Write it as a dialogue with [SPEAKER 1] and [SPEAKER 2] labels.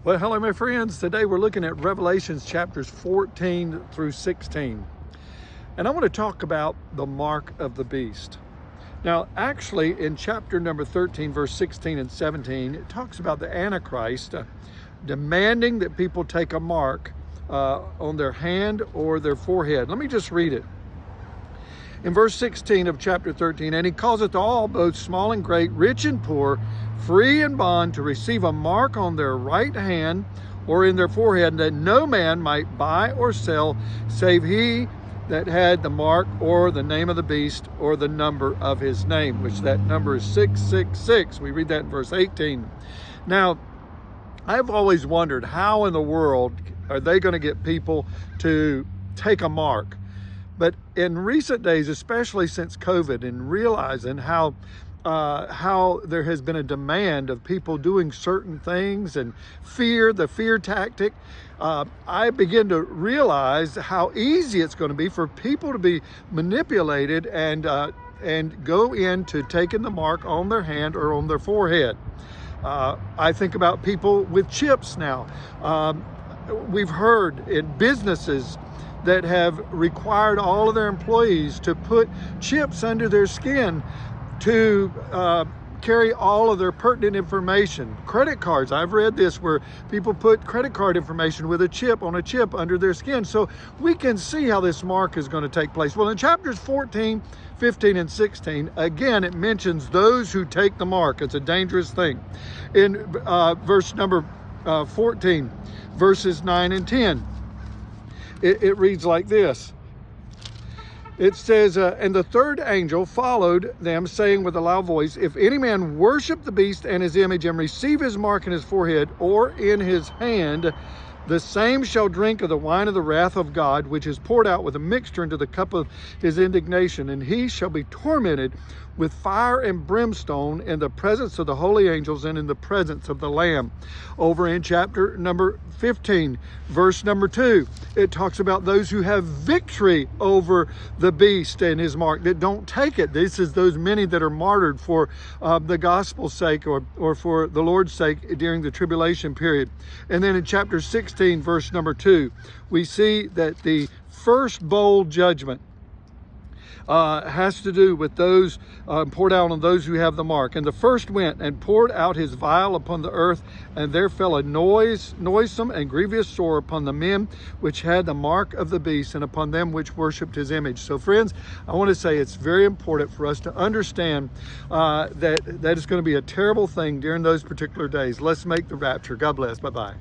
[SPEAKER 1] Well, hello, my friends. Today we're looking at Revelations chapters 14 through 16. And I want to talk about the mark of the beast. Now, actually, in chapter number 13, verse 16 and 17, it talks about the Antichrist demanding that people take a mark on their hand or their forehead. Let me just read it. In verse 16 of chapter 13, and he causeth all, both small and great, rich and poor, free and bond, to receive a mark on their right hand or in their forehead, that no man might buy or sell, save he that had the mark or the name of the beast or the number of his name, which that number is 666. We read that in verse 18. Now, I've always wondered, how in the world are they going to get people to take a mark? But in recent days, especially since COVID, and realizing how there has been a demand of people doing certain things and the fear tactic, I begin to realize how easy it's going to be for people to be manipulated and go into taking the mark on their hand or on their forehead. I think about people with chips now. We've heard in businesses that have required all of their employees to put chips under their skin to carry all of their pertinent information. Credit cards, I've read this, where people put credit card information with a chip under their skin. So we can see how this mark is going to take place. Well, in chapters 14, 15, and 16, again, it mentions those who take the mark. It's a dangerous thing. In verse number 14, verses 9 and 10, it reads like this. It says, and the third angel followed them, saying with a loud voice, if any man worship the beast and his image, and receive his mark in his forehead or in his hand, the same shall drink of the wine of the wrath of God, which is poured out with a mixture into the cup of his indignation. And he shall be tormented with fire and brimstone in the presence of the holy angels and in the presence of the Lamb. Over in chapter number 15, verse number 2, it talks about those who have victory over the beast and his mark, that don't take it. This is those many that are martyred for the gospel's sake or for the Lord's sake during the tribulation period. And then in chapter 16, verse number 2, we see that the first bowl judgment has to do with those poured out on those who have the mark. And the first went and poured out his vial upon the earth, and there fell a noisome and grievous sore upon the men which had the mark of the beast, and upon them which worshipped his image. So friends, I want to say it's very important for us to understand that it's going to be a terrible thing during those particular days. Let's make the rapture. God bless. Bye-bye.